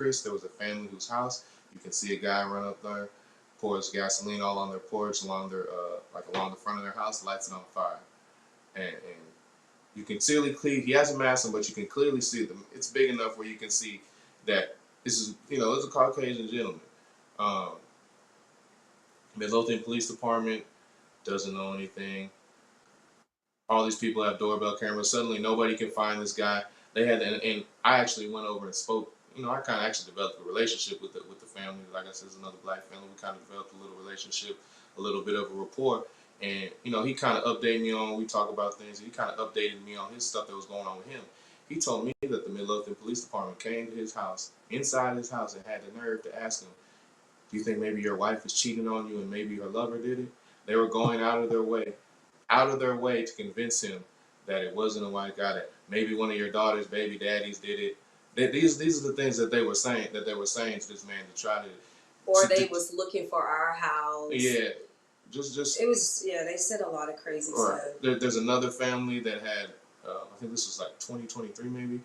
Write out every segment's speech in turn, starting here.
Chris, there was a family whose house you can see a guy run up there, pours gasoline all on their porch, along their like along the front of their house, lights it on fire, and you can clearly he has a mask on, but you can clearly see them. It's big enough where you can see that this is it's a Caucasian gentleman. Um, Midlothian Police Department doesn't know anything. All these people have doorbell cameras. Suddenly, nobody can find this guy. They had, and I actually went over and spoke. I kind of actually developed a relationship with the family. Like I said, it's another black family. We kind of developed a little relationship, a little bit of a rapport. And he kind of updated me on. We talk about things. He kind of updated me on his stuff that was going on with him. He told me that the Midlothian Police Department came to his house, inside his house, and had the nerve to ask him, "Do you think maybe your wife is cheating on you and maybe her lover did it?" They were going out of their way to convince him that it wasn't a white guy, that maybe one of your daughter's baby daddies did it. These are the things that they were saying to this man to try to. Or they was looking for our house. Yeah, just it was they said a lot of crazy stuff. There's another family that had I think this was like 2023 maybe,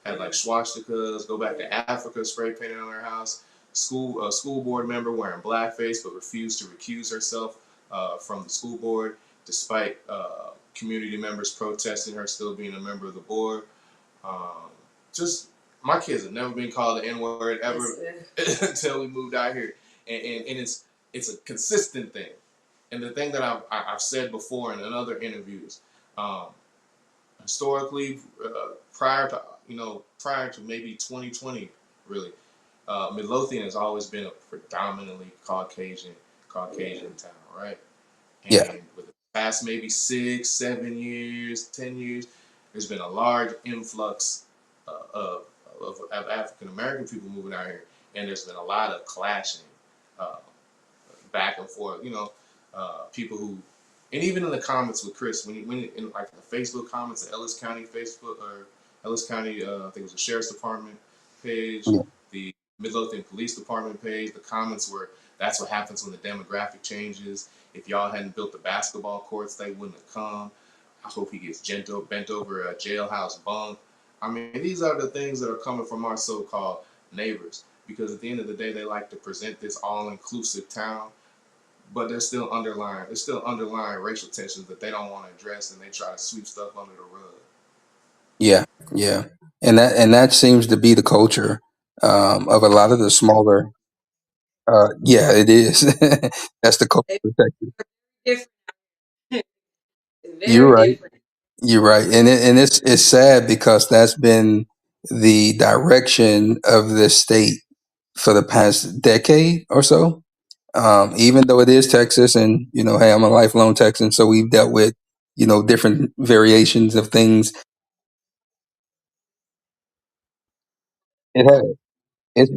had like swastikas, go back to Africa, spray painted on their house. School board member wearing blackface but refused to recuse herself from the school board despite community members protesting her still being a member of the board. Um, just my kids have never been called the N word ever until we moved out here, and it's a consistent thing. And the thing that I've said before in other interviews, um, historically, prior to maybe 2020, really, Midlothian has always been a predominantly Caucasian town, right? Yeah. And with the past maybe 6, 7 years, 10 years, there's been a large influx of African American people moving out here, and there's been a lot of clashing, uh, back and forth. People who, and even in the comments with Chris, when in like the Facebook comments, the Ellis County Facebook or Ellis County, I think it was the Sheriff's Department page, Yeah. the Midlothian Police Department page, the comments were, "That's what happens when the demographic changes. If y'all hadn't built the basketball courts, they wouldn't have come. I hope he gets bent over a jailhouse bunk." I mean, these are the things that are coming from our so-called neighbors, because at the end of the day, they like to present this all-inclusive town, but there's still underlying racial tensions that they don't want to address, and they try to sweep stuff under the rug. Yeah. Yeah. And that seems to be the culture of a lot of the smaller. Yeah, it is. That's the culture They of Texas. different, You're very right. different. You're right, and it's sad because that's been the direction of this state for the past decade or so. Even though it is Texas, and hey, I'm a lifelong Texan, so we've dealt with different variations of things. It has.